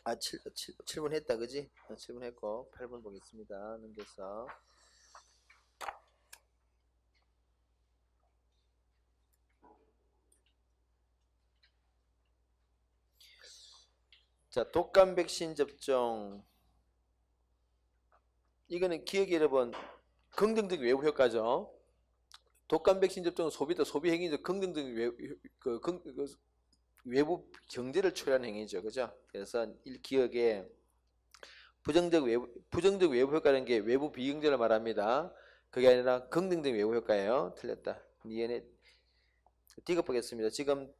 7분 했다 그지? 7분 했고 8분 보겠습니다. 넘겨서 자, 독감 백신 접종 이거는 기억이 여러분 긍정적인 외부 효과죠. 독감 백신 접종은 소비 행위죠. 긍정적인 외부 경제를 초래하는 행위죠. 그죠? 그래서 기억에 부정적 외부 효과라는 게 외부 비경제를 말합니다. 그게 아니라 긍정적 외부 효과예요. 틀렸다. 얘네 띠가 보겠습니다. 지금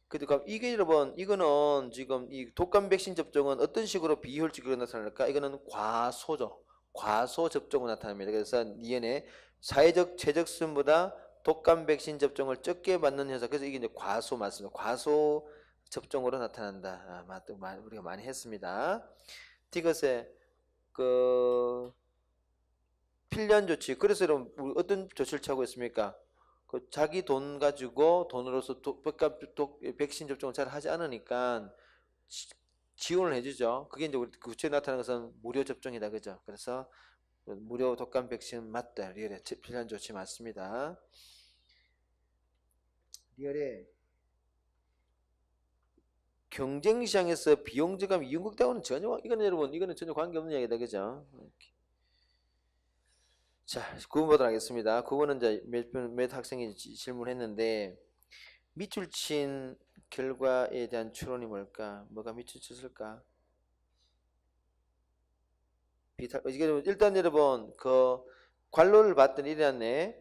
그러니까 이게 여러분 이거는 지금 이 독감 백신 접종은 어떤 식으로 비효율적으로 나타날까? 이거는 과소죠. 과소 접종으로 나타납니다. 그래서 니은에 사회적 최적순보다 독감 백신 접종을 적게 받는 현상. 그래서 이게 이제 과소 맞습니다. 과소 접종으로 나타난다. 우리가 많이 했습니다. 이것에 그 필연 조치. 그래서 여러분 우리 어떤 조치를 취하고 있습니까? 그 자기 돈 가지고 돈으로서 백신 접종을 잘 하지 않으니까 지원을 해주죠. 그게 이제 우리 구체에 나타나는 것은 무료 접종이다, 그죠? 그래서 무료 독감 백신 맞다. 리얼에 필연 조치 맞습니다. 리얼에 경쟁 시장에서 비용 절감이 연극되고는 이거는 여러분 이거는 전혀 관계없는 이야기다, 그죠? 자, 9번 보도록 하겠습니다. 9번은 이제 몇 학생이 질문했는데 밑줄 친 결과에 대한 추론이 뭘까? 뭐가 밑줄 쳤을까? 일단 여러분 그 관로를 봤더니 이랬네.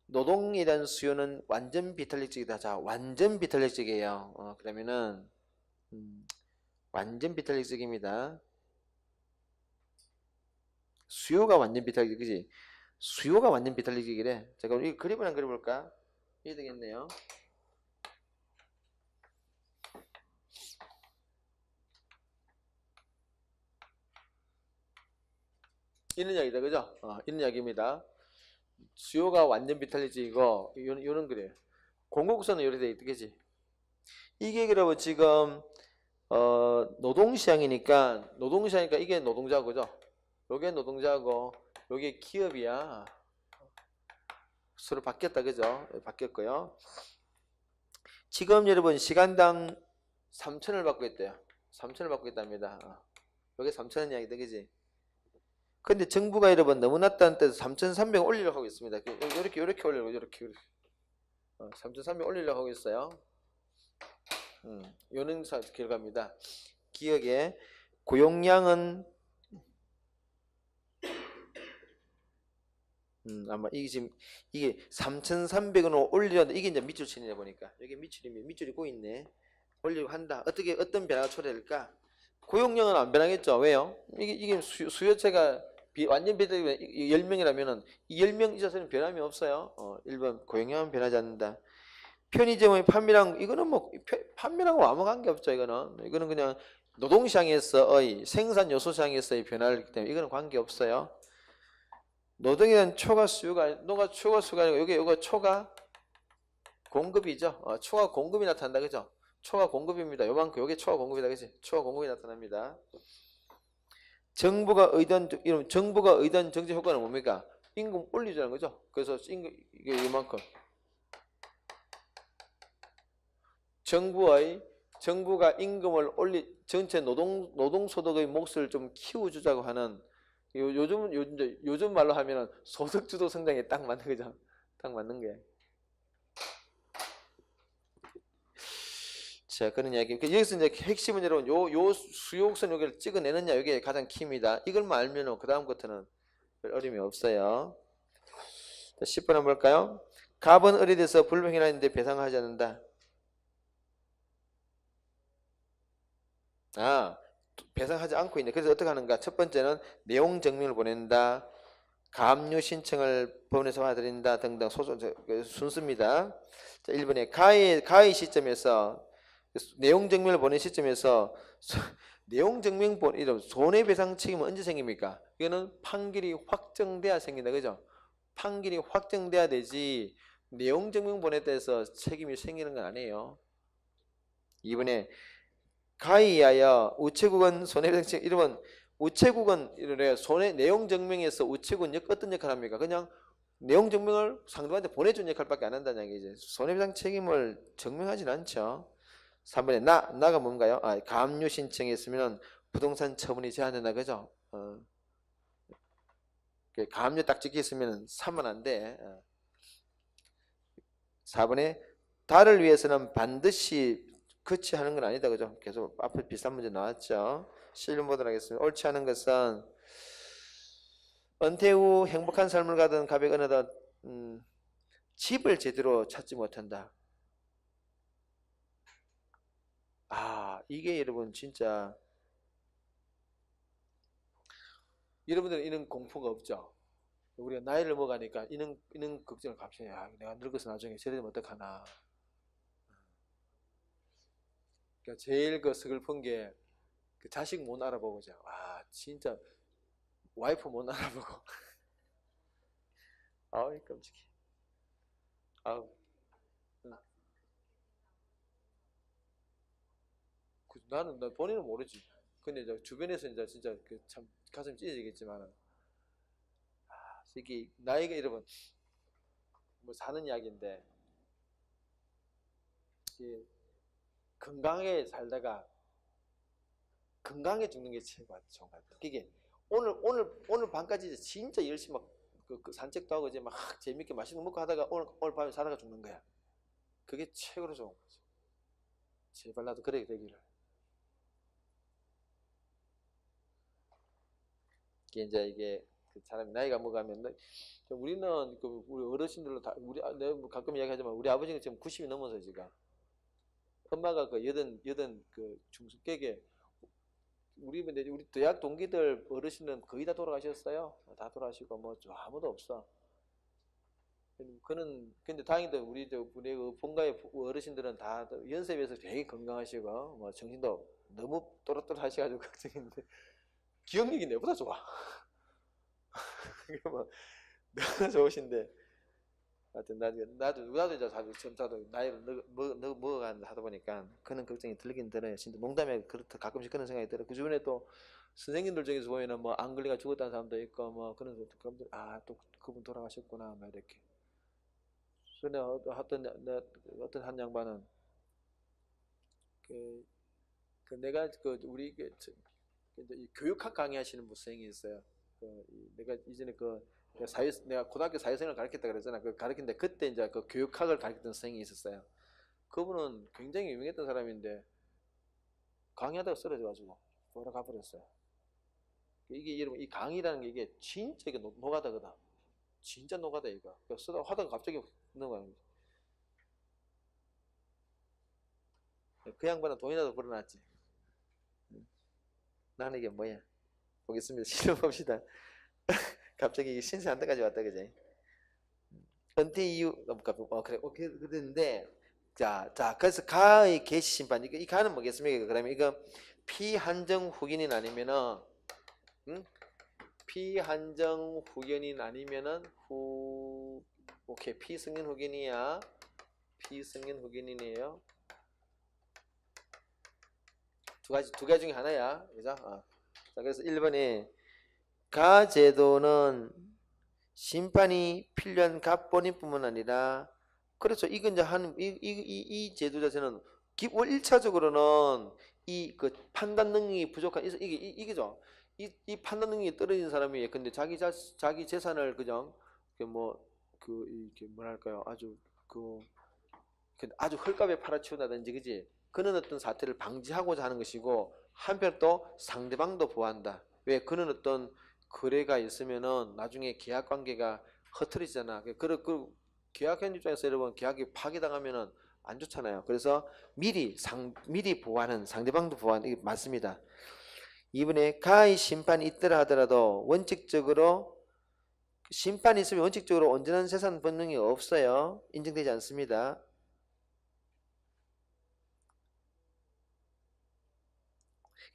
노동에 대한 수요는 완전 비탄력적이다. 자, 완전 비탄력적이에요. 그러면은 완전 비탄력적입니다. 수요가 완전 비탄력적이지. 수요가 완전 비탄력적이래. 자, 그럼 이 그림을 한번 그려볼까? 이해 되겠네요. 이런 이야기다, 그죠? 이런 이야기입니다. 수요가 완전 비탈리지이고 요런 그래요. 공급선은 요래 돼 있겠지. 이게 그러면 지금 노동시장이니까 이게 노동자고 그죠? 요게 노동자고 요게 기업이야. 서로 바뀌었다 그죠? 바뀌었고요. 지금 여러분 시간당 3,000을 받고 있대요. 3,000을 받고 있답니다. 요게 3,000원 이야기다 그지? 근데 정부가 여러분 너무 낮다는 뜻에서 3,300 올리려고 하고 있습니다. 이렇게 올리려고 이렇게 3,300 올리려고 하고 있어요. 요는 결과입니다. 기억에 고용량은 아마 이게 지금 이게 3,300원으로 올리려는데 이게 이제 밑줄 치냐 보니까 여기 밑줄이 꼬있네. 올리려고 한다. 어떤 변화가 초래될까? 고용량은 안 변하겠죠. 왜요? 이게 수요체가 완전 비대면 10명이라면은 이 10명 이자서는 변함이 없어요. 1번 고용량은 변하지 않는다. 편의점의 판매량 이거는 뭐 판매량과 아무 관계 없죠. 이거는 그냥 노동시장에서의 생산 요소 시장에서의 변화이기 때문에 이거는 관계 없어요. 노동에 대한 초과 수요가 아니고 여기 초과 공급이죠. 초과 공급이 나타난다, 그죠? 초과 공급입니다. 요만큼 요게 초과 공급이다, 그지? 초과 공급이 나타납니다. 정부가 의도한 정책 효과는 뭡니까? 임금 올리자는 거죠. 그래서 이게 이만큼 정부가 임금을 전체 노동소득의 몫을 좀 키워주자고 하는 요즘 말로 하면은 소득주도 성장에 딱 맞는 거죠. 딱 맞는 게. 자, 그런 이야기. 여기서 이제 핵심은 여러분 요 수요곡선 여기를 찍어내느냐 이게 가장 키입니다. 이걸만 알면은 그 다음부터는 별 어려움이 없어요. 자, 10번 한번 볼까요? 갑은 을에 대해서 불명예라는데 배상하지 않는다. 배상하지 않고 있네. 그래서 어떻게 하는가? 첫 번째는 내용 증명을 보낸다. 가압류 신청을 법원에서 받아들인다 등등 순서입니다. 자, 1번에 가의 시점에서 내용 증명을 보낸 시점에서 내용 증명 이런 손해배상 책임은 언제 생깁니까? 이거는 판결이 확정돼야 생긴다, 그죠? 판결이 확정돼야 되지 내용 증명 보냈다 해서 책임이 생기는 건 아니에요. 2번에 가이하여 우체국은 손해배상 이러면 우체국은 이래 손해 내용 증명에서 우체국은 어떤 역할을 합니까? 그냥 내용 증명을 상대방한테 보내준 역할밖에 안 한다는 얘기죠. 손해배상 책임을 증명하진 않죠. 3번에 나가 뭔가요? 가압류 신청했으면 부동산 처분이 제한된다 그죠? 가압류 딱 찍혀 있으면 사면 안 돼. 4번에 달을 위해서는 반드시 그치 하는 건 아니다 그죠? 계속 앞에 비슷한 문제 나왔죠. 실력 보도록 하겠습니다. 옳지 않은 것은 은퇴 후 행복한 삶을 가던 가백 어느덧 집을 제대로 찾지 못한다. 이게 여러분 진짜 여러분들은 이런 공포가 없죠? 우리가 나이를 먹으니까 이런 걱정을 갑자기 내가 늙어서 나중에 저러면 어떡하나. 그러니까 제일 슬픈 게 그 자식 못 알아보고죠. 진짜 와이프 못 알아보고. 아우 끔찍해. 아우. 나는 본인은 모르지. 근데 이제 주변에서 이제 진짜 참 가슴 찢어지겠지만, 이게 나이가 여러분 뭐 사는 이야기인데, 건강하게 살다가 건강하게 죽는 게 제일 좋은 것 같아요. 이게 오늘 밤까지 진짜 열심히 막 산책도 하고 이제 막 재밌게 맛있는 거 먹고 하다가 오늘 밤에 살아가 죽는 거야. 그게 최고로 좋은 거죠. 제발 나도 그래 되기를. 이게 사람이 나이가 먹으면 우리는 우리 어르신들로 다 내가 뭐 가끔 이야기하지만 우리 아버지가 지금 90이 넘어서 지금 엄마가 여든 중숙객에 우리 대학 동기들 어르신은 거의 다 돌아가셨어요. 다 돌아가시고 뭐 아무도 없어. 근데 다행히도 우리 본가의 어르신들은 다 연세에 비해서 되게 건강하시고 뭐 정신도 너무 또렷또렷하셔가지고 걱정인데 기억력이 내보다 좋아. 뭐 너무 좋으신데 하여튼 나도 이제 점차도 나이를 먹어가는 하다 보니까 그런 걱정이 들긴 들어요. 진짜 농담에 가끔씩 그런 생각이 들어. 그 주변에 또 선생님들 중에서 보면은 뭐 안 걸리가 죽었다는 사람도 있고 뭐 그런 사람들 또 그분 돌아가셨구나 막 이렇게. 전에 어떤 한 양반은 내가 우리 이제 이 교육학 강의하시는 선생님이 있어요. 내가 이전에 내가 고등학교 사회생활을 가르쳤다 그랬잖아. 가르쳤는데 그때 이제 교육학을 가르쳤던 선생님이 있었어요. 그분은 굉장히 유명했던 사람인데 강의하다가 쓰러져가지고 돌아가 버렸어요. 이게 여러분 이 강의라는 게 이게 진짜 이게 노가다거든. 진짜 노가다 이거. 쓰다 하다가 갑자기 넘어가는 거지. 그 양반은 돈이라도 벌어놨지. 나는 이게 뭐야? 보겠습니다. 실험 봅시다. 갑자기 신세 한 대까지 왔다 그지? 은퇴 이후 그래 그랬는데 그래서 가의 개시 심판 이 가는 뭐겠습니까? 그러면 이거 피한정 후견인 아니면은 피한정 후견인 아니면은 오케이 피승인 후견이야. 피승인 후견인이에요. 두 가지 중에 하나야. 그죠? 자, 그래서 1번에 가제도는 심판이 필요한 갑본인뿐만 아니라 그렇죠. 이건 이제 이 제도 자체는 1차적으로는 판단 능력이 부족한 이게죠. 이 판단 능력이 떨어진 사람이 근데 자기 재산을 그냥 이렇게 뭐랄까요 아주 헐값에 팔아치운다든지 그지 그런 어떤 사태를 방지하고자 하는 것이고 한편 또 상대방도 보호한다. 왜 그런 어떤 거래가 있으면은 나중에 계약 관계가 흐트러지잖아. 계약한 입장에서 여러분 계약이 파기당하면은 안 좋잖아요. 그래서 미리 보호하는 상대방도 보호하는 이게 맞습니다. 이번에 가히 심판이 있더라 하더라도 원칙적으로 심판이 있으면 원칙적으로 온전한 재산 본능이 없어요. 인정되지 않습니다.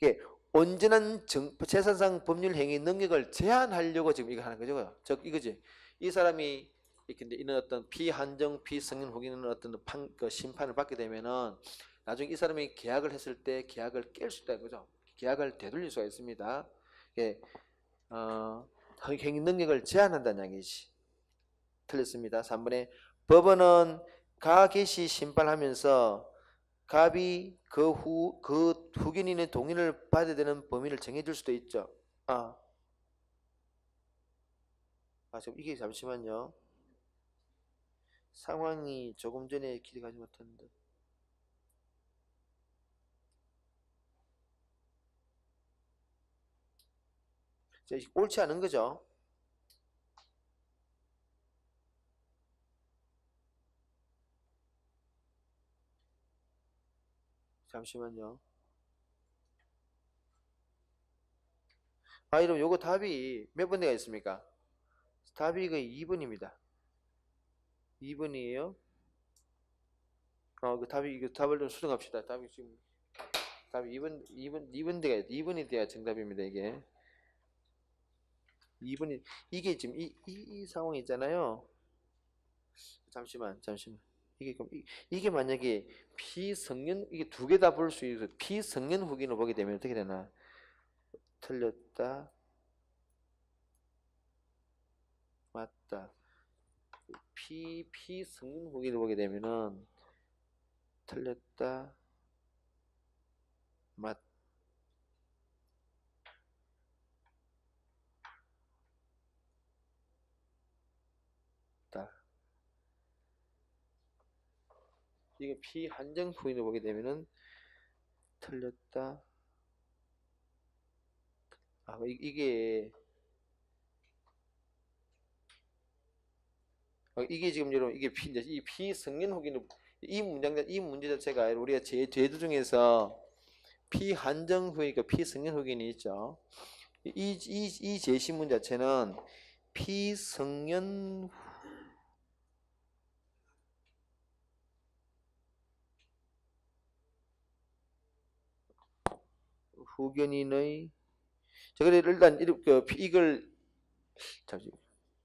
이게 온전한 재산상 법률 행위 능력을 제한하려고 지금 이거 하는 거죠. 이거지. 이 사람이 이런 어떤 피한정 피승인 후견인 어떤 심판을 받게 되면은 나중에 이 사람이 계약을 했을 때 계약을 깰 수 있다는 거죠. 계약을 되돌릴 수가 있습니다. 예, 행위 능력을 제한한다는 얘기지. 틀렸습니다. 3번에 법원은 가 개시 심판하면서 갑이 그 후견인의 동의를 받아야 되는 범위를 정해줄 수도 있죠. 지금 이게 잠시만요. 상황이 조금 전에 길이 가지 못했는데. 옳지 않은 거죠. 잠시만요. 여러분 요거 답이 몇 번째가 있습니까? 답이 그 2번입니다. 2번이에요. 그 답이 이거 답을 좀 수정합시다. 답이 지금 답이 2번이 돼야 정답입니다. 이게 2번이 이게 지금 이 상황이 있잖아요. 잠시만. 이게 그럼 이게 만약에 피성년 이게 두 개 다 볼 수 있어. 피성년 후기를 보게 되면 어떻게 되나? 틀렸다. 맞다. 피성년 후기를 보게 되면은 틀렸다. 맞다. 이게 피한정 후기를 보게 되면은 틀렸다. 이게 지금 여러분 이게 이 피성년 후기는 이 문제 자체가 우리가 제도 중에서 피한정 후기니까 피성년 후기는 있죠. 이 제시문 자체는 피성년 후견인의 그래 일단 이걸 잠시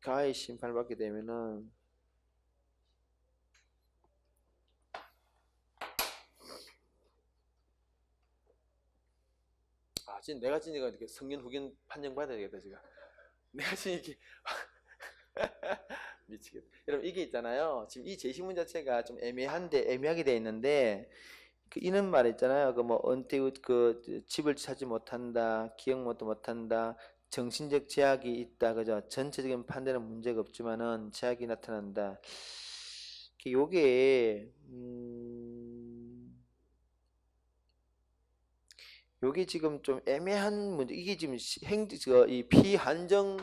가해 심판을 받게 되면은 지금 내가 지니까 이렇게 성년 후견 판정 받아야 되겠다 지금. 내가 지니까 미치겠다. 여러분 이게 있잖아요. 지금 이 제시문 자체가 좀 애매하게 돼 있는데 이는 말 있잖아요. 은퇴 후 집을 찾지 못한다, 기억 못한다, 정신적 제약이 있다, 그죠? 전체적인 판단은 문제가 없지만은 제약이 나타난다. 요게 지금 좀 애매한 문제. 이게 지금 이 피한정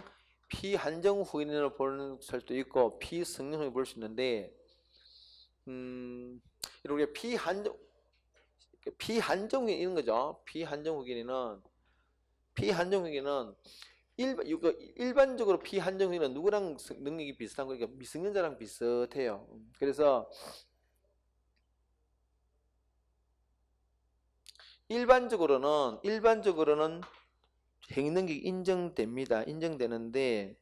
후인을 보는 수도 있고 피성년 후인 볼 수 있는데, 이렇게 피한정 후인 이런 거죠. 피한정 후인은 일반적으로 피한정 후인은 누구랑 능력이 비슷한 거니까 미성년자랑 비슷해요. 그래서 일반적으로는 행위 능력이 인정됩니다. 인정되는데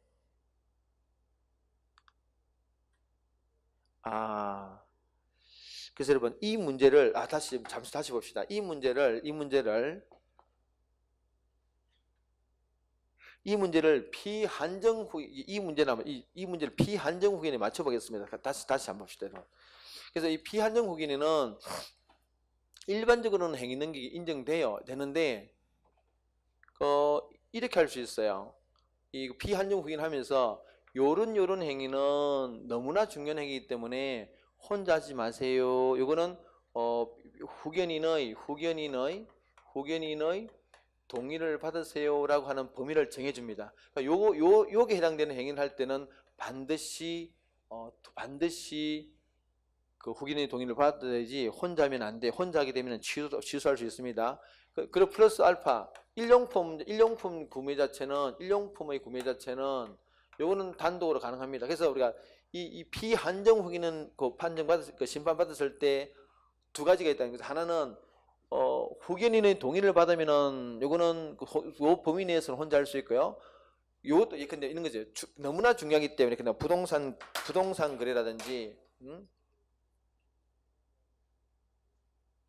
그래서 여러분 이 문제를 다시 봅시다. 이 문제를 피한정 후 이 문제를 피한정 후견에 맞춰 보겠습니다. 다시 한번 봅시다. 그래서 이 피한정 후견에는 일반적으로는 행위 능력이 인정되는데 이렇게 할 수 있어요. 이 피한정 후견 하면서 요런 행위는 너무나 중요한 행위이기 때문에 혼자 하지 마세요. 요거는 후견인의 동의를 받으세요라고 하는 범위를 정해줍니다. 그러니까 요게 해당되는 행위를 할 때는 반드시 그 후견인의 동의를 받아야지 혼자 하면 안 돼. 혼자 하게 되면 취소할 수 있습니다. 그리고 플러스 알파 일용품의 구매 자체는 요거는 단독으로 가능합니다. 그래서 우리가 이 피한정 후견은 심판 받았을 때 두 가지가 있다는 거죠. 하나는 후견인의 동의를 받으면은 요거는 요 범위 내에서는 혼자 할 수 있고요. 요것도 근데 이런 거죠. 너무나 중요하기 때문에 그냥 부동산 거래라든지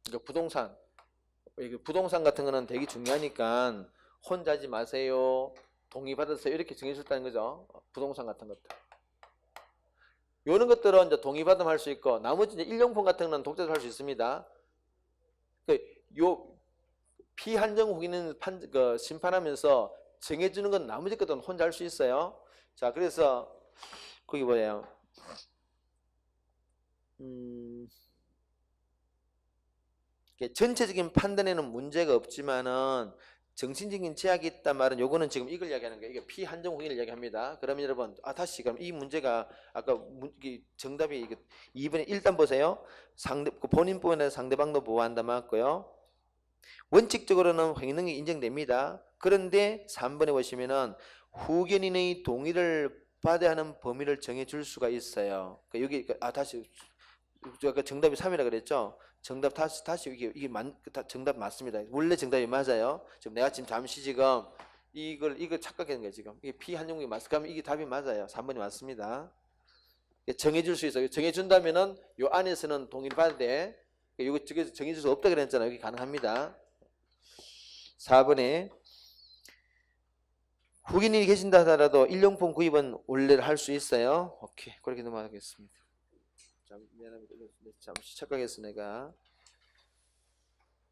그러니까 부동산 같은 거는 되게 중요하니까 혼자 하지 마세요. 동의받으세요. 이렇게 정해줬다는 거죠. 부동산 같은 것들. 이런 것들은 이제 동의받으면 할 수 있고, 나머지 이제 일용품 같은 거는 독자적으로 할 수 있습니다. 요 피한정 후기는 심판하면서 정해주는 건 나머지 것들은 혼자 할 수 있어요. 자, 그래서 거기 뭐예요? 전체적인 판단에는 문제가 없지만은 정신적인 제약이 있단 말은 요거는 지금 이걸 이야기하는 거예요. 이게 피한정 후기를 이야기합니다. 그러면 여러분, 다시 그럼 이 문제가 아까 정답이 2번에 일단 보세요. 본인 부분에서 상대방도 보호한다 맞고요. 원칙적으로는 횡령이 인정됩니다. 그런데 3번에 보시면은 후견인의 동의를 받아야 하는 범위를 정해줄 수가 있어요. 여기 다시 아까 정답이 3이라 그랬죠. 정답 다시 이게 정답 맞습니다. 원래 정답이 맞아요. 지금 내가 잠시 이걸 착각한 거예요. 지금 이게 피한정국이 맞으면 이게 답이 맞아요. 3번이 맞습니다. 정해줄 수 있어요. 정해준다면은 요 안에서는 동의를 받아야 돼. 이거 정해줄 수 없다 그랬잖아요. 여기 가능합니다. 4번에 후견인이 계신다 하더라도 일용품 구입은 원래 할 수 있어요. 오케이, 그렇게 넘어가겠습니다. 미안합니다. 잠시 착각했어 내가.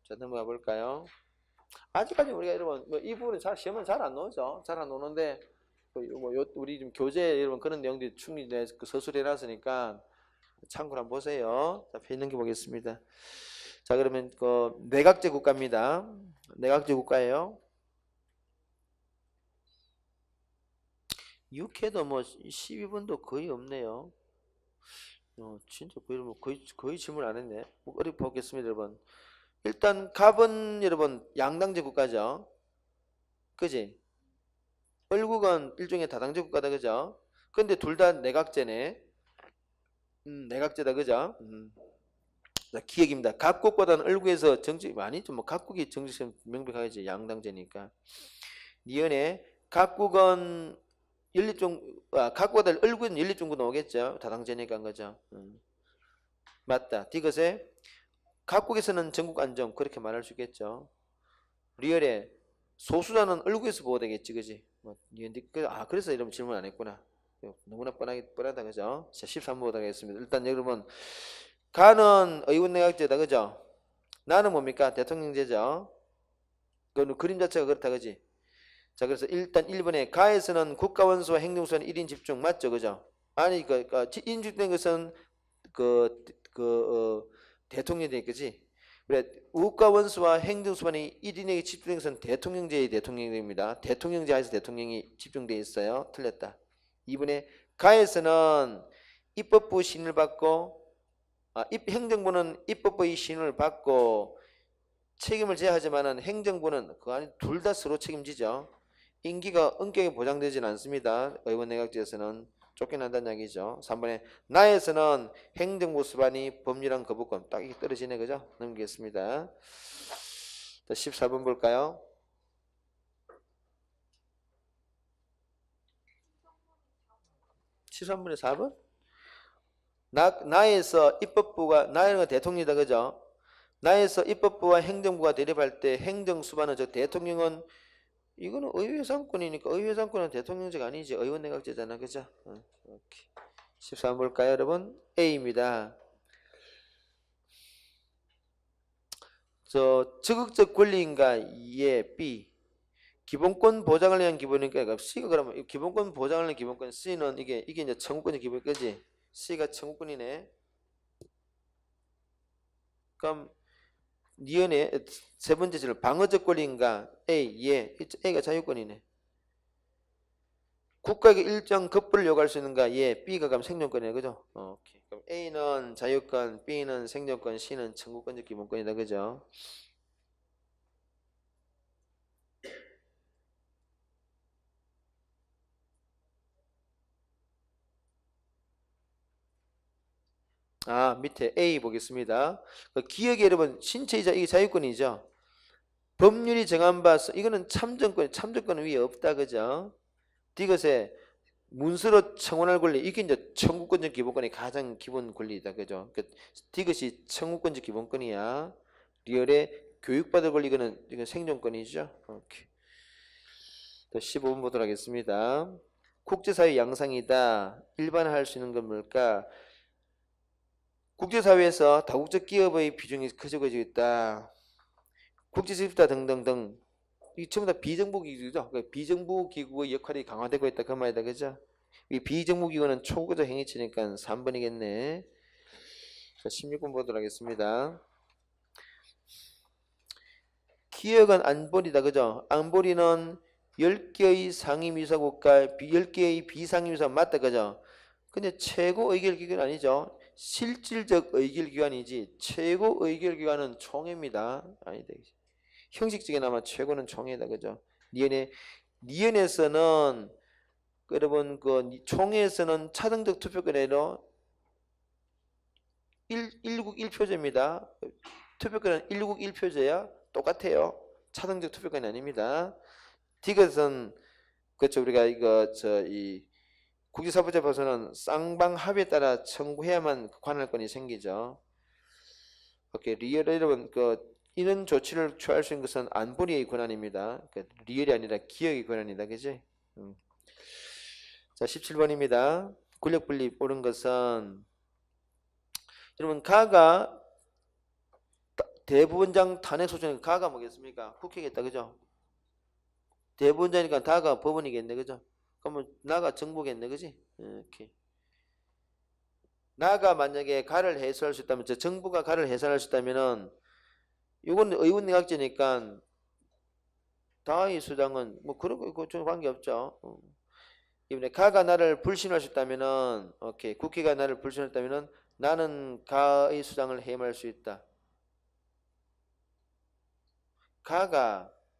자, 넘어가 볼까요? 아직까지 우리가 여러분 이 부분은 시험은 잘 안 나오죠. 잘 안 나오는데 우리 지금 교재 여러분 그런 내용들이 충분히 서술해 놨으니까 참고를 한번 보세요. 자, 펴 넘겨 보겠습니다. 자, 그러면 내각제 국가입니다. 내각제 국가예요. 육해도 12분도 거의 없네요. 진짜 거의 질문 안 했네. 어디 보겠습니다, 여러분. 일단 갑은 여러분 양당제 국가죠. 그지? 을국은 일종의 다당제 국가다, 그죠? 근데 둘 다 내각제네. 내각제다, 그죠? 자, 기억입니다. 각국보다는 을국에서 정책 아니죠. 각국이 정책은 명백하겠지. 양당제니까. 니은에 각국은 각국보다 을국은 연립중국 나오겠죠. 다당제니까 그죠? 맞다. 디귿에 각국에서는 전국 안정 그렇게 말할 수 있겠죠. 리얼에 소수자는 을국에서 보호되겠지, 그지? 그래서 이런 질문 안 했구나. 너무나 뻔하다, 그죠? 자, 13번 보도록 하겠습니다. 일단 여러분, 가는 의원내각제다, 그죠? 나는 뭡니까? 대통령제죠. 그거는 그림 자체가 그렇다, 그지? 자, 그래서 일단 1번에 가에서는 국가원수와 행정수는 1인 집중 맞죠, 그죠? 아니, 1인 집중된 것은 대통령제, 그지? 그래, 국가원수와 행정수반이 1인에게 집중된 것은 대통령제의 대통령제입니다. 대통령제 하에서 대통령이 집중되어 있어요. 틀렸다. 2번에 가에서는 입법부 신을 받고 행정부는 입법부의 신을 받고 책임을 져야 하지만은 행정부는 그 안에 둘 다 서로 책임지죠. 임기가 엄격히 보장되지는 않습니다. 의원내각제에서는 쫓겨난다는 이야기죠. 3번에 나에서는 행정부 수반이 법률안 거부권 딱 이렇게 떨어지네, 그죠? 넘기겠습니다. 14번 볼까요? (13번에) 4번? 나에서 입법부가 나에는 대통령이다, 그죠? 나에서 입법부와 행정부가 대립할 때 행정수반은 즉 대통령은 이거는 의회상권이니까 의회상권은 대통령제가 아니지. 의원내각제잖아, 그죠? 오케이. 14번 볼까요, 여러분? A입니다. 적극적 권리인가? 예, B. 기본권 보장을 위한 기본이니까 C가 그러면 기본권 보장을 위한 기본권, C는 이게 이제 청구권의 기본권이지. C가 청구권이네. 그럼 니은의 세 번째 질문 방어적 권리인가? A, 예. A가 자유권이네. 국가에게 일정 급부를 요구할 수 있는가? 예. B가 그럼 생존권이네, 그죠? 오케이. 그럼 A는 자유권, B는 생존권, C는 청구권적 기본권이다, 그죠? 밑에 A 보겠습니다. 기억에 여러분 신체이자 이게 자유권이죠. 법률이 정한 바 이거는 참정권은 위에 없다, 그죠? 이것에 문서로 청원할 권리 이게 이제 청구권적 기본권이 가장 기본 권리이다, 그죠? 이것이 청구권적 기본권이야. 리얼에 교육받을 권리 이건 생존권이죠. 오케이. 또 15번 보도록 하겠습니다. 국제사회 양상이다. 일반화할 수 있는 건 뭘까? 국제사회에서 다국적 기업의 비중이 커지고 있다. 국제집단 등등등. 이 전부 다 비정부 기구죠. 그러니까 비정부 기구의 역할이 강화되고 있다. 그 말이다. 그죠? 이 비정부 기구는 초국적 행위치니까 3번이겠네. 자, 16번 보도록 하겠습니다. 기억은 안보리다. 그죠? 안보리는 10개의 상임이사국가 10개의 비상임이사 맞다. 그죠? 근데 최고 의결기관 아니죠. 실질적 의결기관이지 최고 의결기관은 총회입니다. 아니다. 형식적이나마 최고는 총회다. 그죠? 니은에서는 여러분 그 총회에서는 차등적 투표권이 아니라 1국 1표제입니다. 투표권은 1국 1표제야. 똑같아요. 차등적 투표권이 아닙니다. 디귿은 그렇죠. 우리가 이거 이 국제사법재판소는 쌍방 합의에 따라 청구해야만 관할권이 생기죠. 오케이. 리얼 여러분 이런 조치를 취할 수 있는 것은 안보리의 권한입니다. 리얼이 아니라 기억의 권한이다. 그지? 자, 17번입니다. 권력분리 옳은 것은 여러분 가가 대법원장 탄핵 소추는 가가 뭐겠습니까? 국회겠다. 그죠? 대법원장이니까 다가 법원이겠네. 그죠? 그러면 나가 정부겠네. 그지? 이렇게. 나가 만약에 가를 해소할 수 있다면 정부가 가를 해소할 수 있다면은 이건 의원내각제니까 다의 수장은 뭐 그런 거 좀 관계없죠. 이번에 가가 나를 불신할 수 있다면은 오케이. 국회가 나를 불신했다면은 나는 가의 수장을 해임할 수 있다.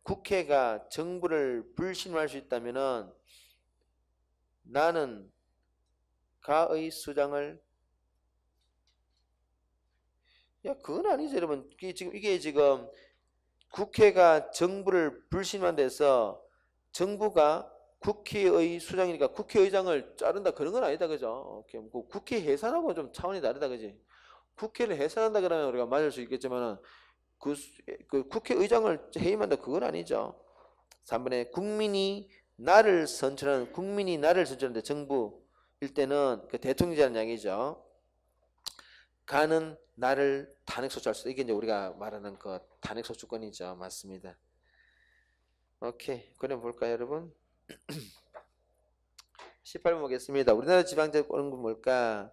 국회가 정부를 불신할 수 있다면은 나는 가의 수장을 그건 아니죠, 여러분. 이게 지금 국회가 정부를 불신한 데서 정부가 국회의 수장이니까 국회의장을 자른다 그런 건 아니다. 그죠? 국회 해산하고 좀 차원이 다르다. 그지? 국회를 해산한다 그러면 우리가 맞을 수 있겠지만은 그 국회의장을 해임한다 그건 아니죠. 3번에 국민이 나를 선출하는데 정부일 때는 그 대통령이라는 이야기죠. 가는 나를 탄핵소추할 수 있다. 이게 이제 우리가 말하는 그 탄핵소추권이죠. 맞습니다. 오케이. 그럼 볼까요, 여러분? 18번 보겠습니다. 우리나라 지방제국 옳은 건 뭘까?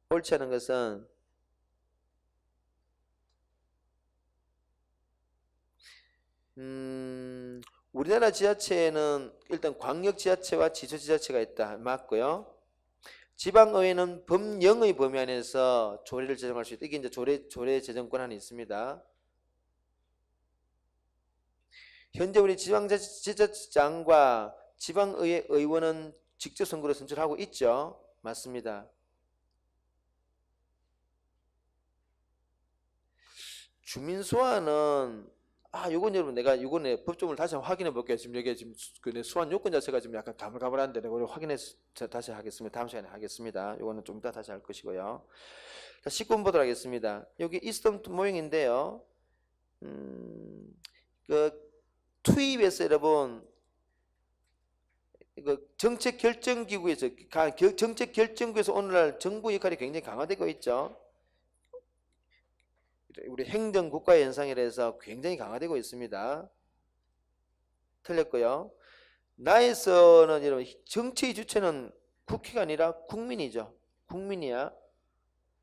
옳지 않은 것은 우리나라 지자체에는 일단 광역지자체와 지소지자체가 있다. 맞고요. 지방의회는 법령의 범위 안에서 조례를 제정할 수 있다. 이게 이제 조례 제정 권한이 있습니다. 현재 우리 지방자치단체장과 지방의회 의원은 직접 선거로 선출하고 있죠. 맞습니다. 주민소환은 요건 여러분 내가 요번에 법조문을 다시 확인해 볼게요. 지금 여기 지금 그 소환 요건 자체가 지금 약간 가물가물한데 내가 확인해서 다시 하겠습니다. 다음 시간에 하겠습니다. 요거는 좀 이따 다시 할 것이고요. 자, 19번 보도록 하겠습니다. 여기 있었던 모형인데요. 그 투입에서 여러분 이거 정책 결정기구에서 정책 결정구에서 오늘날 정부 역할이 굉장히 강화되고 있죠. 우리 행정 국가의 현상이라서 굉장히 강화되고 있습니다. 틀렸고요. 나에서는 여러분 정치의 주체는 국회가 아니라 국민이죠. 국민이야.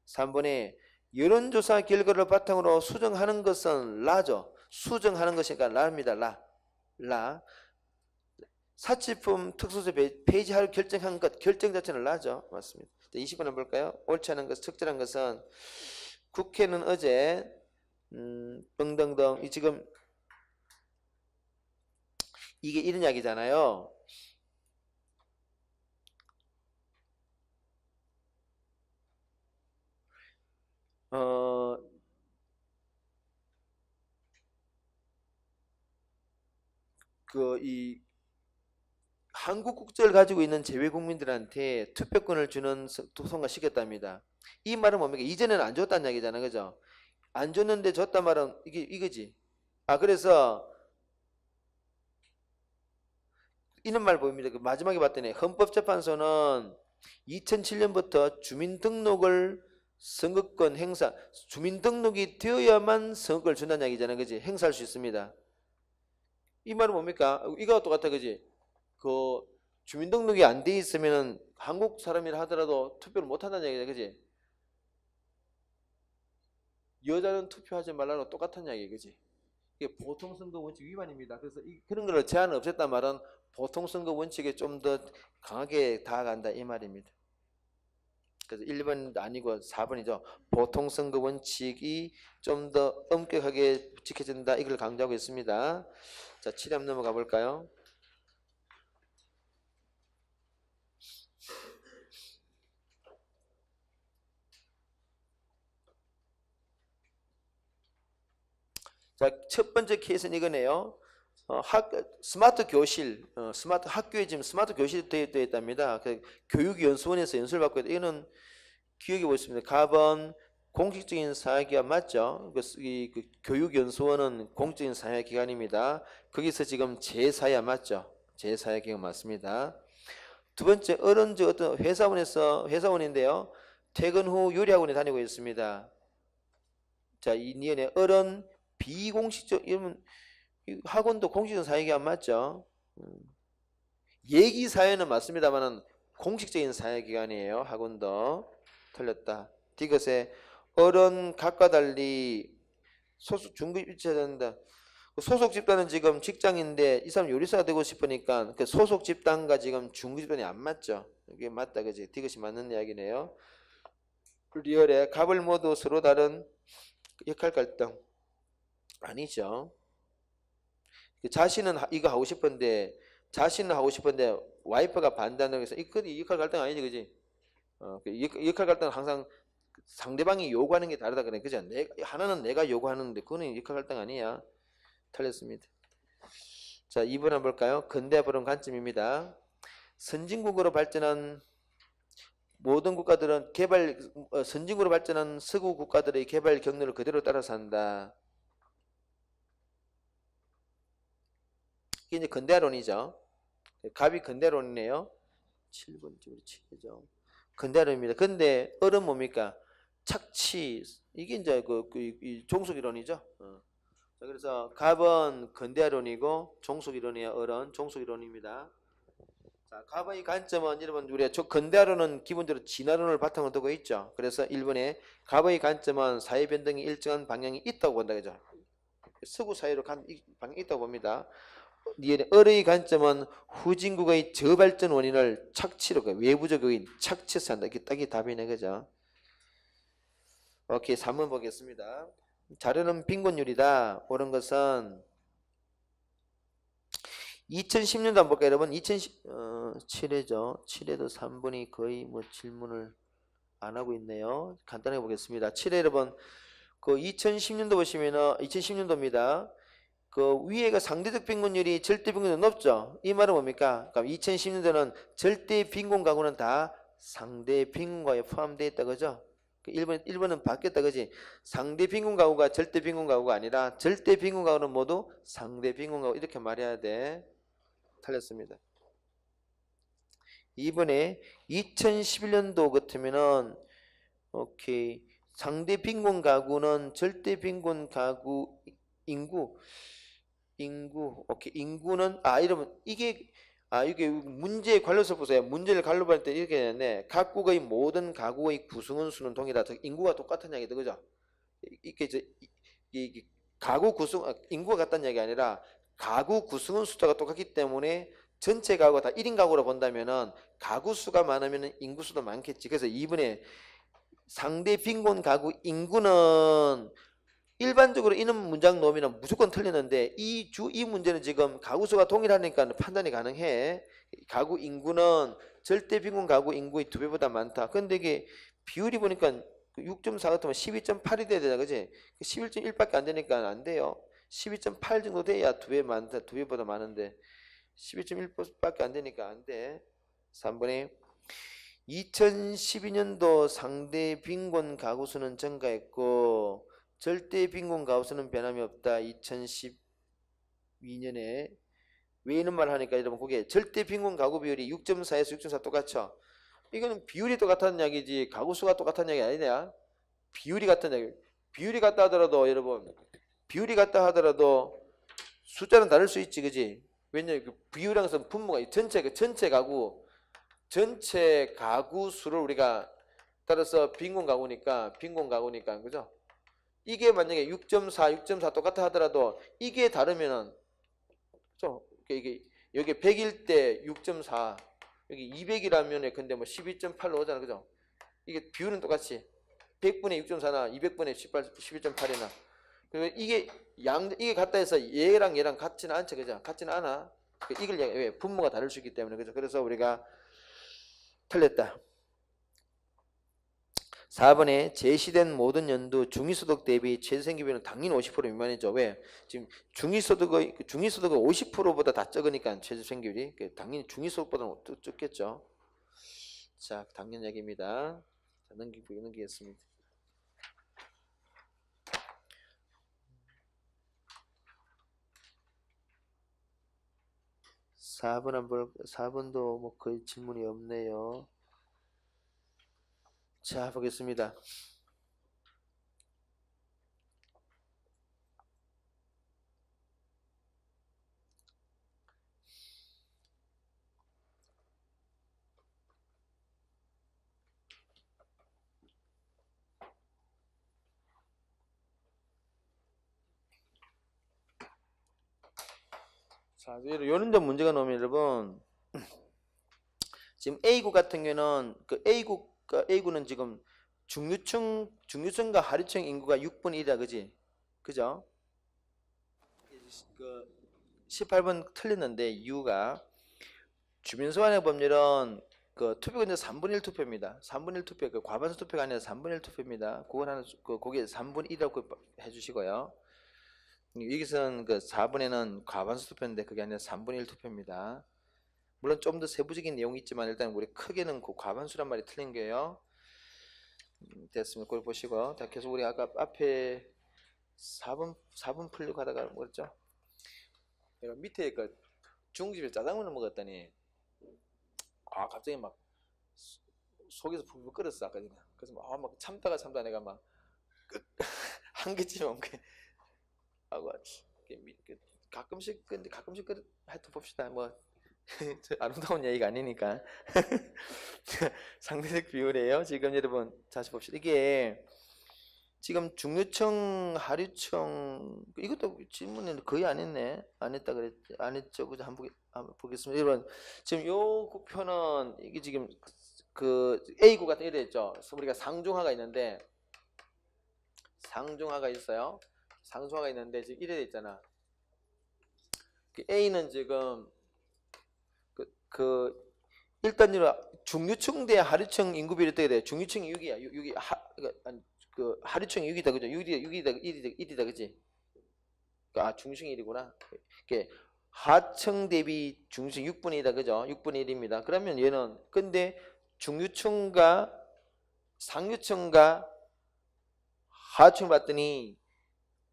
3번에 여론조사 결과를 바탕으로 수정하는 것은 라죠. 수정하는 것이니까 라입니다. 라. 사치품 특수세 폐지하를 결정한 것 결정 자체는 라죠. 맞습니다. 20번을 볼까요? 옳지 않은 것, 적절한 것은 국회는 어제 등등등 지금 이게 이런 이야기잖아요. 이 한국 국적을 가지고 있는 재외 국민들한테 투표권을 주는 통과시켰답니다. 이 말은 뭡니까? 이전에는 안 줬다는 이야기잖아요. 그죠? 안 줬는데 줬단 말은 이거지. 그래서 이런 말 보입니다. 그 마지막에 봤더니 헌법재판소는 2007년부터 주민등록을 선거권 행사, 주민등록이 되어야만 선거를 준다는 얘기잖아요. 그지? 행사할 수 있습니다. 이 말은 뭡니까? 이거와 똑같아. 그지? 그 주민등록이 안 돼 있으면은 한국 사람이라 하더라도 투표를 못 한다는 얘기죠. 그지? 여자는 투표하지 말라고 똑같은 이야기. 그지? 이게 보통선거 원칙 위반입니다. 그래서 그런 걸 제한을 없앴단 말은 보통선거 원칙에 좀 더 강하게 다가간다 이 말입니다. 그래서 1번 아니고 4번이죠. 보통선거 원칙이 좀 더 엄격하게 지켜진다 이걸 강조하고 있습니다. 자, 7회 한번 넘어가 볼까요? 자, 첫 번째 케이스는 이거네요. 스마트 교실, 스마트 학교에 지금 스마트 교실이 되어 있답니다. 그 교육연수원에서 연수를 받고 있다. 이거는 기억해 보겠습니다. 갑은 공식적인 사회기관 맞죠? 그 교육연수원은 공적인 사회기관입니다. 거기서 지금 제4야 맞죠? 제4야기관 맞습니다. 두 번째, 어른저 어떤 회사원인데요. 퇴근 후 요리학원에 다니고 있습니다. 자, 이 니은의 어른 비공식적 이러면 학원도 공식적인 사회기관 맞죠? 얘기 사회는 맞습니다만은 공식적인 사회기관이에요. 학원도 틀렸다. 디귿에 어른 각과 달리 소속 중급 일치해야 된다. 소속 집단은 지금 직장인데 이 사람 요리사가 되고 싶으니까 그 소속 집단과 지금 중급 집단이 안 맞죠. 이게 맞다 그지? 디귿이 맞는 이야기네요. 리얼에 갑을 모두 서로 다른 역할 갈등 아니죠. 자신은 이거 하고 싶은데 자신은 하고 싶은데 와이프가 반대한다고 해서 이거 역할 갈등 아니지 그지? 역할 갈등은 항상 상대방이 요구하는 게 다르다 그래 그죠? 하나는 내가 요구하는데 그거는 역할 갈등 아니야. 틀렸습니다. 자, 2번 한번 볼까요? 근대화 불응 관점입니다. 선진국으로 발전한 모든 국가들은 선진국으로 발전한 서구 국가들의 개발 경로를 그대로 따라서 한다. 이게 이제 근대화론이죠. 갑이 근대화론이네요. 7번째 7이죠. 근대화론입니다. 근데 어른 뭡니까? 착취 이게 이제 이 종속이론이죠. 자, 그래서 갑은 근대화론이고 종속이론이야. 어른 종속이론입니다. 자, 갑의 관점은 여러분 우리가 근대화론은 기본적으로 진화론을 바탕으로 두고 있죠. 그래서 1번에 갑의 관점은 사회 변동이 일정한 방향이 있다고 본다 그죠? 서구 사회로 방향이 있다고 봅니다. 을의 관점은 후진국의 저발전 원인을 착취로 외부적 요인 착취해서 한다. 이게 딱이 답이네 그죠? 오케이 3번 보겠습니다. 자료는 빈곤율이다. 옳은 것은 2010년도 한번 볼까요 여러분? 7회죠. 7회도 3번이 거의 뭐 질문을 안 하고 있네요. 간단하게 보겠습니다. 7회 여러분 그 2010년도 보시면은 2010년도입니다. 그 위에가 상대적 빈곤율이 절대 빈곤율이 높죠. 이 말은 뭡니까? 그럼 2010년도는 절대 빈곤 가구는 다 상대 빈곤가에 포함되어 있다 그죠? 1번은 바뀌었다 그지? 상대 빈곤 가구가 절대 빈곤 가구가 아니라 절대 빈곤 가구는 모두 상대 빈곤 가구 이렇게 말해야 돼. 틀렸습니다. 2번에 2011년도 같으면은 오케이 상대 빈곤 가구는 절대 빈곤 가구 인구 오케이 인구는 이러면 이게 문제에 관련해서 보세요. 문제를 갈로할 때 이렇게 되는데 각국의 모든 가구의 구성원 수는 동일하다. 인구가 똑같은 얘기죠, 그죠? 이게 이 가구 구성 인구가 같다는 얘기 아니라 가구 구성원 숫자가 똑같기 때문에 전체 가구가 다 1인 가구로 본다면은 가구 수가 많으면 인구 수도 많겠지. 그래서 2번에 상대 빈곤 가구 인구는 일반적으로 이런 문장 놓으면 무조건 틀리는데 이 문제는 지금 가구 수가 동일하니까 판단이 가능해. 가구 인구는 절대 빈곤 가구 인구의 2배보다 많다. 근데 이게 비율이 보니까 6.4 같으면 12.8이 돼야 되잖아. 그지? 11.1밖에 안 되니까 안 돼요. 12.8 정도 돼야 2배 많다. 2배보다 많은데 12.1밖에 안 되니까 안 돼. 3번에 2012년도 상대 빈곤 가구 수는 증가했고 절대 빈곤 가구수는 변함이 없다. 2012년에 왜 이런 말 하니까 여러분 그게 절대 빈곤 가구 비율이 6.4에서 6.4 똑같죠. 이거는 비율이 똑같다는 이야기지 가구 수가 똑같다는 이야기 아니냐. 비율이 같다는 이야기. 비율이 같다 하더라도 여러분 비율이 같다 하더라도 숫자는 다를 수 있지 그지. 왜냐 그 비율이라는 것은 분모가 전체 가구 수를 우리가 따라서 빈곤 가구니까 그죠. 이게 만약에 6.4 똑같아 하더라도 이게 다르면은 그죠. 이게 여기 100일 때 6.4 여기 200이라면 근데 뭐 12.8로 오잖아 그죠. 이게 비율은 똑같이 100분의 6.4나 200분의 12.8이나 그리고 이게 같다 해서 얘랑 같지는 않죠 그죠. 같지는 않아. 이걸 왜 분모가 다를 수 있기 때문에 그죠. 그래서 우리가 틀렸다. 4번에 제시된 모든 연도 중위소득 대비 최저생계비는 당연히 50% 미만이죠. 왜? 지금 중위소득은 50%보다 다 적으니까 최저생계율이 당연히 중위소득보다는 적겠죠. 자, 당연 얘기입니다. 자, 넘기겠습니다. 4번도 뭐 거의 질문이 없네요. 자, 보겠습니다. 자, 이런 점 문제가 나오면 여러분 지금 A국 같은 경우는 그 A구는 지금 중류층과 하류층 인구가 6분의 1이다 그지? 그죠? 그 18번 틀렸는데 이유가 주민소환의 법률은 그 투표가 이제 3분의 1 투표입니다. 3분의 1 투표, 그 과반수 투표가 아니라 3분의 1 투표입니다. 그건 하나, 그게 3분의 1이라고 해주시고요. 여기서는 그 4번에는 과반수 투표인데 그게 아니라 3분의 1 투표입니다. 물론 좀 더 세부적인 내용이 있지만 일단 우리 크게는 그 과반수란 말이 틀린 거예요. 됐습니다. 그걸 보시고 자 계속 우리 아까 앞에 4번 풀려고 하다가 뭐였죠? 내가 밑에 그 중국집에 짜장면을 먹었더니 갑자기 막 속에서 불불 끓었어 아까 전에. 그래서 막 참다가 내가 막 한 개쯤 먹게 하고 가끔씩 하여튼 봅시다 뭐 아름다운 얘기가 아니니까 상대적 비율이에요. 지금 여러분 다시 봅시다. 이게 지금 중류층, 하류층 이것도 질문을 거의 안 했네. 안 했다 그랬지. 안 했죠. 그죠? 한번 보겠습니다. 여러분 지금 요 구표는 이게 지금 그 A구 같은 이래 있죠. 우리가 상중하가 있는데 상중하가 있어요. 상중하가 있는데 지금 이래 있잖아. A는 지금 일단 중류층 대 하류층 인구 비율이 어떻게 돼? 중류층이 6이야. 그 하류층이 6이다 그죠? 1이다 그지? 중층이 1이구나. 하층 대비 중층 6분의 1이다 그죠? 6분의 1입니다. 그러면 얘는 근데 중류층과 상류층과 하층 봤더니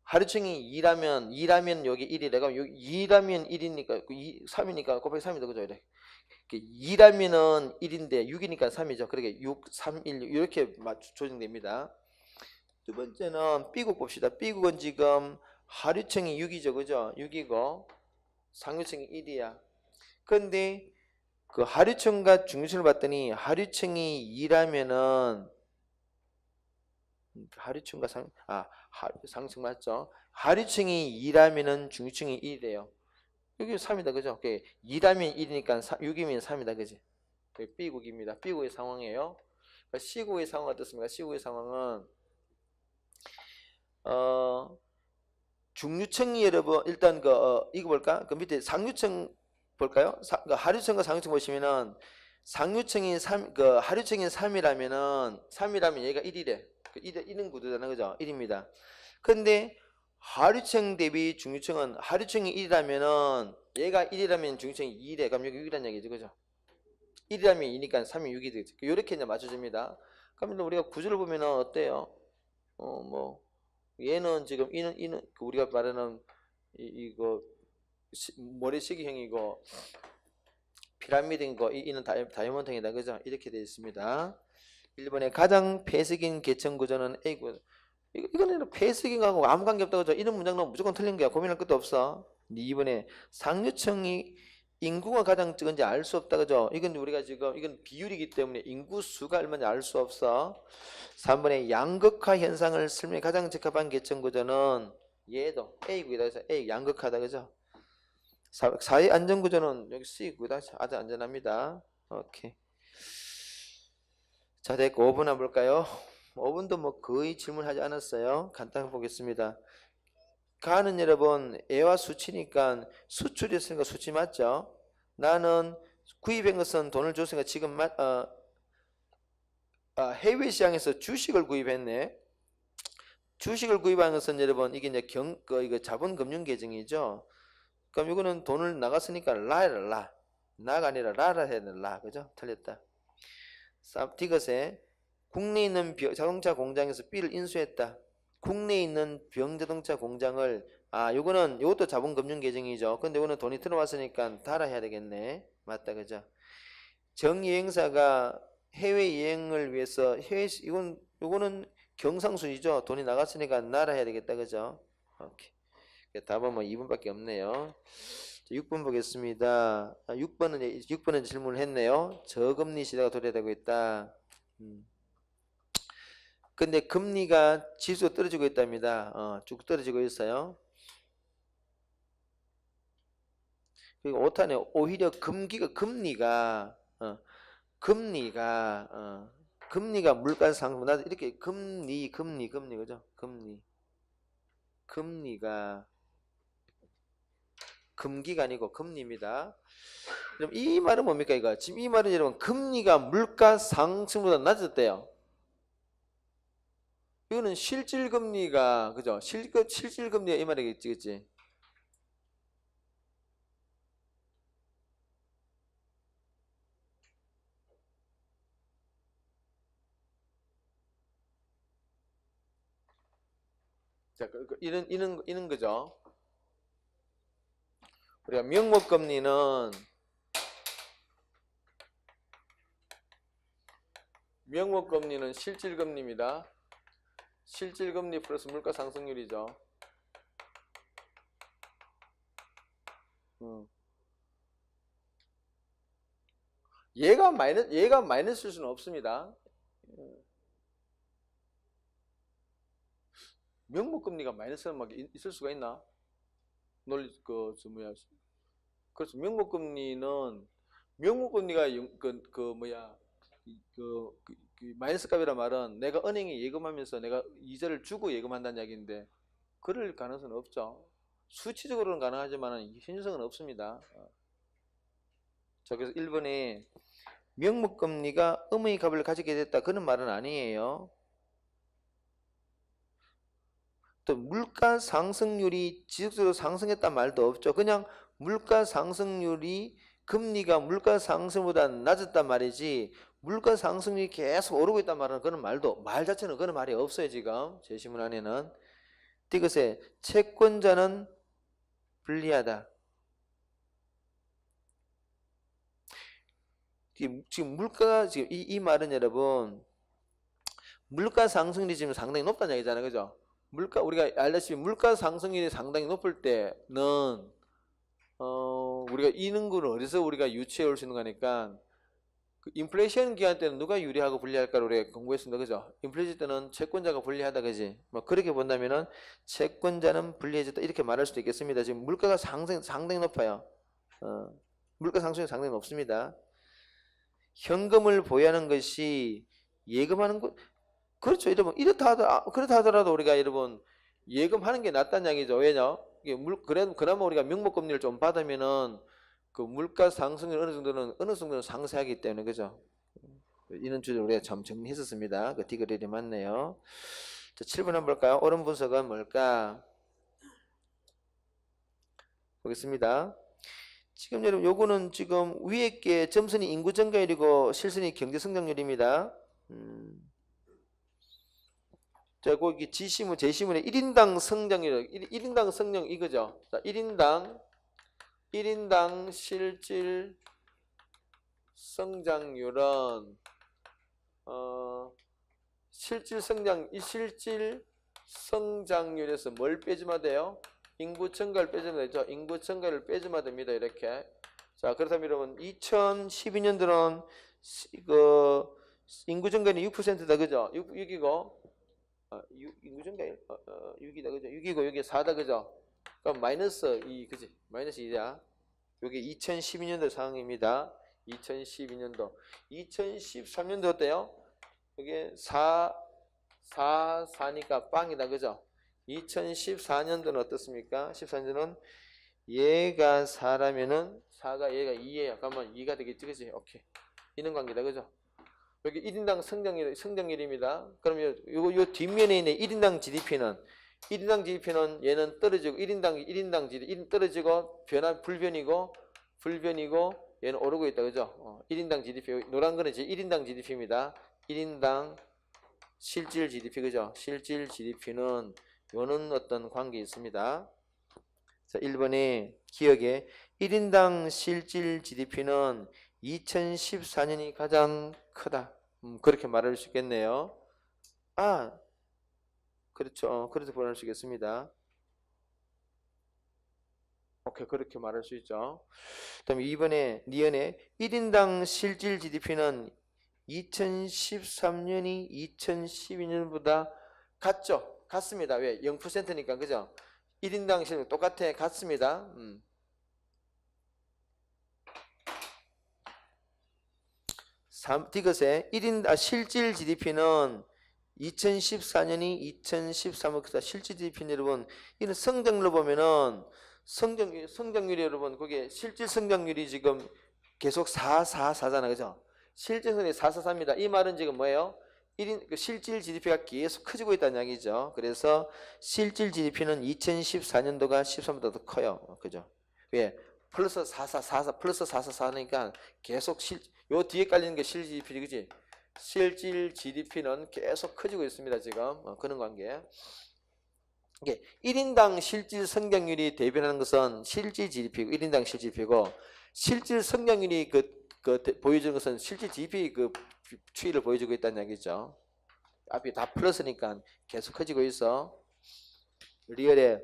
하류층이 2라면 여기 1이래. 그럼 여기 2라면 1이니까 3이니까 곱하기 3이다 그죠? 이래. 2라면은 1인데 6이니까 3이죠. 그러게 6, 3, 1 이렇게 조정됩니다. 두 번째는 B국 봅시다. B국은 지금 하류층이 6이죠. 그죠? 6이고 상류층이 1이야. 근데 그 하류층과 중류층을 봤더니 하류층이 2라면은 하류층과 상층 맞죠? 하류층이 2라면은 중류층이 1이래요. 여기 3이다 그죠? 2라면 1이니까 6이면 3이다 그지? B국입니다. B국의 상황이에요. C국의 상황은 어떻습니까? C국의 상황은 중류층이 여러분 일단 이거 볼까? 그 밑에 상류층 볼까요? 하류층과 상류층 보시면은 상류층이 3, 하류층이 3이라면 얘가 1이래. 1은 구도잖아 그죠? 1입니다. 근데 하류층 대비 중류층은 하류층이 1이라면은 얘가 1이라면 중류층이 2래. 그럼 여기 6이라는 얘기죠. 그죠? 1이라면 2니까 3이 6이 되겠죠. 이렇게 이제 맞춰줍니다. 그럼 우리가 구조를 보면은 어때요? 얘는 지금 이는 그 우리가 말하는 이거 모래시계형이고 피라미드이고 이는 다이아몬드형이다. 그죠? 이렇게 되어 있습니다. 1번에 가장 폐쇄적인 계층 구조는 A구. 이거는 폐쇄적인하고 아무 관계 없다고 그죠? 이런 문장 나오면 무조건 틀린 거야. 고민할 것도 없어. 2번에 상류층이 인구가 가장 적은지 알 수 없다 그죠? 이건 우리가 지금 이건 비율이기 때문에 인구 수가 얼마인지 알 수 없어. 3번에 양극화 현상을 설명해 가장 적합한 계층 구조는 얘도 A구이다. 그래서 A 양극화다 그죠? 사회 안전 구조는 여기 C구이다. 아주 안전합니다. 오케이. 자, 됐고 5번 한번 볼까요? 5번도 뭐 거의 질문하지 않았어요. 간단히 보겠습니다. 가는 여러분 애와 수치니까 수출이었으니까 수치 맞죠? 나는 구입한 것은 돈을 줬으니까 지금 해외 시장에서 주식을 구입했네. 주식을 구입한 것은 여러분 이게 이제 이거 자본금융 계정이죠. 그럼 이거는 돈을 나갔으니까 나가 아니라 라라 해야 되는 라 그죠? 틀렸다. 디귿에 국내에 있는 자동차 공장에서 B를 인수했다. 국내에 있는 병자동차 공장을 요것도 자본금융 계정이죠. 근데 이거는 돈이 들어왔으니까 달아 해야 되겠네. 맞다 그죠? 정여행사가 해외여행을 위해서 요거는 경상수지죠. 돈이 나갔으니까 나라 해야 되겠다 그죠? 오케이. 답은 뭐 2번밖에 없네요. 6번 보겠습니다. 6번은 질문을 했네요. 저금리 시대가 도래되고 있다. 근데 금리가 지수가 떨어지고 있답니다. 쭉 떨어지고 있어요. 그리고 5탄에 오히려 금리가 물가 상승 이렇게 금리 그죠? 금리가 금기가 아니고 금리입니다. 그럼 이 말은 뭡니까 이거? 지금 이 말은 여러분 금리가 물가 상승보다 낮았대요. 이거는 실질금리가 그죠? 실질금리가 이 말이겠지, 그치? 자, 이런 거죠. 우리가 명목금리는 실질금리입니다. 실질금리 플러스 물가 상승률이죠. 얘가 마이너스일 수는 없습니다. 명목금리가 마이너스가 막 있을 수가 있나? 그래서 명목금리가 마이너스 값이란 말은 내가 은행에 예금하면서 내가 이자를 주고 예금한다는 이야기인데 그럴 가능성은 없죠. 수치적으로는 가능하지만 현실성은 없습니다. 자, 그래서 1번에 명목금리가 음의 값을 가지게 됐다 그런 말은 아니에요. 또 물가 상승률이 지속적으로 상승했단 말도 없죠. 그냥 물가 상승률이 금리가 물가 상승보다 낮았단 말이지 물가 상승률이 계속 오르고 있단 말은 그런 말 자체는 그런 말이 없어요. 지금 제 신문 안에는. 디귿에 채권자는 불리하다. 지금 물가가 지금 이 말은 여러분 물가 상승률이 지금 상당히 높다는 얘기잖아요. 그죠? 우리가 알다시피 물가 상승률이 상당히 높을 때는 우리가 이 능구를 어디서 우리가 유추해 올 수 있는 거니까 그 인플레이션 기간 때는 누가 유리하고 불리할까를 우리가 공부했습니다. 그죠? 인플레이션 때는 채권자가 불리하다 그지? 뭐 그렇게 본다면은 채권자는 불리해졌다 이렇게 말할 수도 있겠습니다. 지금 물가가 상당히 높아요. 물가 상승이 상당히 높습니다. 현금을 보유하는 것이 예금하는 것 그렇죠. 여러분 그렇다 하더라도 우리가 여러분 예금하는 게 낫다는 얘기죠. 왜냐? 이게 그나마 우리가 명목금리를 좀 받으면은 그 물가 상승률 어느 정도는 상쇄하기 때문에 그죠? 이런 주제를 우리가 좀 정리했었습니다. 그 디귿이 맞네요. 자, 7번 한번 볼까요? 옳은 분석은 뭘까? 보겠습니다. 지금 여러분 요거는 지금 위에 게 점선이 인구 증가율이고 실선이 경제 성장률입니다. 자, 거기 지시문, 제시문에 1인당 성장률, 1인당 성장 이거죠. 자, 1인당 실질 성장률은, 실질 성장률에서 뭘 빼주면 돼요? 인구 증가를 빼주면 되죠. 인구 증가를 빼주면 됩니다. 이렇게. 자, 그렇다면 여러분, 2012년도는 그 인구 증가는 6%다. 그죠? 6이고, 인구 증가 6이다. 그죠? 6이고, 여기 4다. 그죠? 그럼 마이너스 2, 그지? 마이너스 2다. 요게 2012년도 상황입니다. 2012년도. 2013년도 어때요? 이게 4니까 빵이다. 그죠? 2014년도는 어떻습니까? 14년도는 얘가 4라면은 4가 얘가 2예요. 그러면 2가 되겠지. 그지? 오케이. 인원관계다. 그죠? 여기 1인당 성장률입니다. 그러면 요 뒷면에 있는 1인당 GDP는 얘는 떨어지고 1인당 GDP 떨어지고 불변이고 얘는 오르고 있다. 그죠? 1인당 GDP 노란 거는 이제 1인당 GDP입니다. 1인당 실질 GDP. 그죠? 실질 GDP는 요는 어떤 관계 있습니다. 자, 1번에 기억에 1인당 실질 GDP는 2014년이 가장 크다. 그렇게 말할 수 있겠네요. 아, 그렇죠. 그렇게 말할 수 있겠습니다. 오케이, 그렇게 말할 수 있죠. 그다음에 2번에 니은에 1인당 실질 GDP는 2013년이 2012년보다 같죠? 같습니다. 왜? 0%니까. 그죠? 1인당 실질 똑같아. 같습니다. 디귿에 실질 GDP는 2014년이 2013년보다 실질 GDP 여러분 이는 성장률로 보면은 성장률이 여러분 거기에 실질 성장률이 지금 계속 4잖아. 그죠? 실질 성장률이 4입니다. 이 말은 지금 뭐예요? 실질 GDP가 계속 커지고 있다는 이야기죠. 그래서 실질 GDP는 2014년도가 13보다 더 커요. 그죠? 왜? 플러스 44 플러스 4니까 계속 요 뒤에 깔리는 게 실질 GDP, 그지? 실질 GDP는 계속 커지고 있습니다. 지금 그런 관계. 이게 1인당 실질 성장률이 대변하는 것은 실질 GDP고 1인당 실질 GDP고 실질 성장률이 보여주는 것은 실질 GDP 추이를 보여주고 있다는 얘기죠. 앞이 다 플러스니까 계속 커지고 있어. 리얼에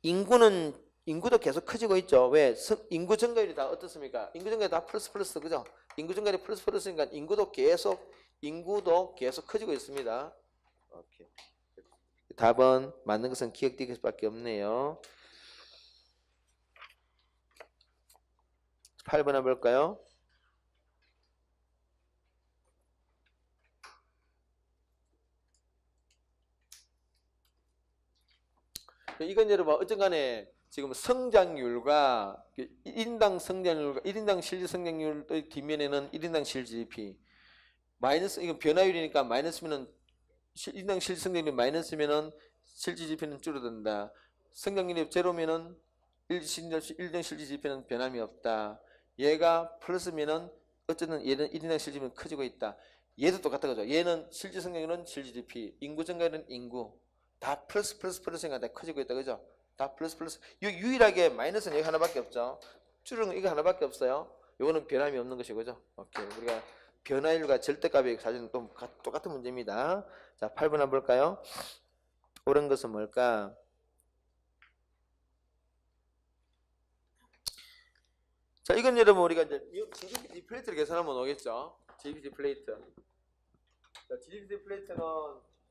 인구도 계속 커지고 있죠. 왜? 인구 증가율이 다 어떻습니까? 인구 증가율이 다 플러스, 그죠? 인구 증가율이 플러스니까 인구도 계속 커지고 있습니다. 오케이. 답은 맞는 것은 기억되기밖에 없네요. 8번 해볼까요? 이건 여러분 어쨌간에 지금 성장률과 1인당 성장률과 1인당 실질 성장률의 뒷면에는 1인당 실질 GDP 마이너스 이건 변화율이니까 마이너스면은 1인당 실질 성장률이 마이너스면은 실질 GDP는 줄어든다. 성장률이 제로면은 1인당 실질 GDP는 변함이 없다. 얘가 플러스면은 어쨌든 얘는 1인당 실질 GDP는 커지고 있다. 얘도 똑같다. 그죠? 얘는 실질 성장률은 실질 GDP, 인구 증가율은 인구. 다 플러스니까 다 커지고 있다. 그죠? 다 플러스. 유일하게 마이너스는 여기 하나밖에 없죠. 줄은 이거 하나밖에 없어요. 요거는 변함이 없는 것이고, 그죠? 오케이. 우리가 변화율과 절대값의 사진은 또 똑같은 문제입니다. 자, 8번 한번 볼까요? 옳은 것은 뭘까? 자, 이건 여러분 우리가 이제 GDP 디플레이트를 계산하면 오겠죠? GDP 디플레이트. 자, GDP 디플레이트는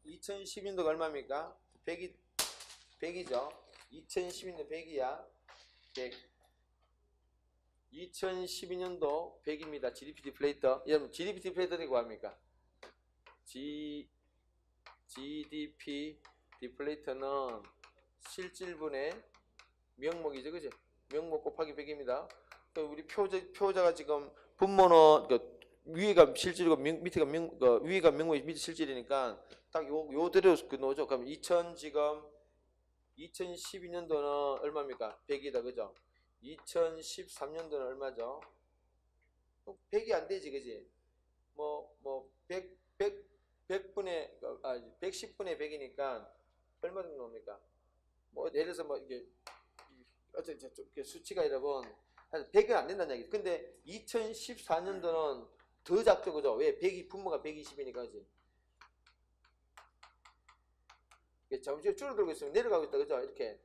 2012년도가 얼마입니까? 100이죠. 2012년도 100이야. 100. 2012년도 100입니다. GDP 디플레이트. 여러분 GDP 디플레이트는 뭐합니까? GDP 디플레이트는 실질분의 명목이죠. 그지? 명목 곱하기 100입니다. 우리 표자가 지금 분모는 위에가 실질이고 밑에가 위에가 명목이 밑에 실질이니까 딱 요대로 넣어줘. 그럼 2012년도는 얼마입니까? 100이다. 그죠? 2013년도는 얼마죠? 100이 안 되지. 그지? 100 100분의 110분의 100이니까 얼마 정도 나옵니까? 뭐 예를 들어서 뭐 이게 어쨌든 수치가 여러분 한 100은 안 된다는 얘기. 근데 2014년도는 더 작죠, 그죠? 왜? 100이 분모가 120이니까, 그지? 점점 줄어들고 있으면 내려가고 있다, 그죠? 이렇게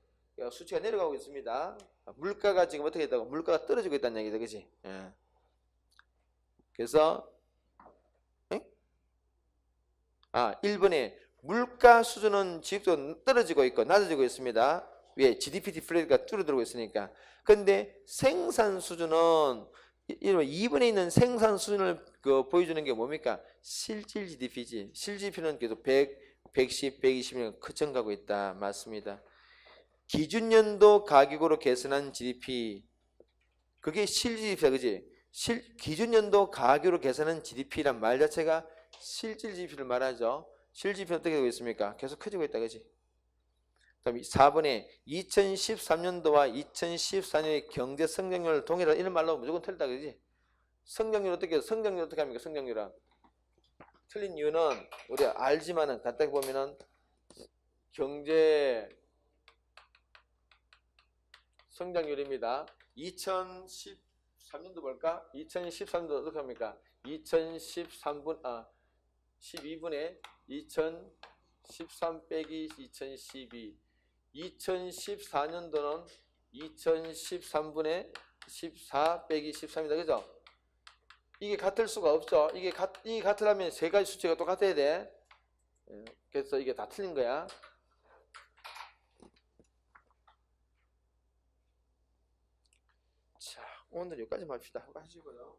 수치가 내려가고 있습니다. 물가가 지금 어떻게 됐다고? 물가가 떨어지고 있다는 얘기다, 그지? 예. 그래서 1번에 물가 수준은 지금도 떨어지고 있고 낮아지고 있습니다. 왜? GDP 디플레이가 줄어들고 있으니까. 근데 생산 수준은 2번에 있는 생산 수준을 보여주는 게 뭡니까? 실질 GDP지. 실 GDP는 계속 100, 110, 120이 커져가고 있다. 맞습니다. 기준연도 가격으로 계산한 GDP. 그게 실 GDP다, 그지? 기준연도 가격으로 계산한 GDP란 말 자체가 실질 GDP를 말하죠. 실 GDP는 어떻게 되고 있습니까? 계속 커지고 있다, 그지? 그다음 4번에 2013년도와 2014년의 경제 성장률 동일하다 이런 말로 무조건 틀리다, 그지? 성장률 어떻게 해요? 성장률 어떻게 합니까? 성장률은 틀린 이유는 우리가 알지만은 간단히 보면은 경제 성장률입니다. 2013년도 볼까? 2013년도 어떻게 합니까? 12분에 2013 빼기 2012 2014년도는 2013분의 14 빼기 13이다, 그죠? 이게 같을 수가 없죠. 이게 같으려면 세 가지 수치가 똑같아야 돼. 그래서 이게 다 틀린 거야. 자, 오늘 여기까지 맙시다. 하시고요.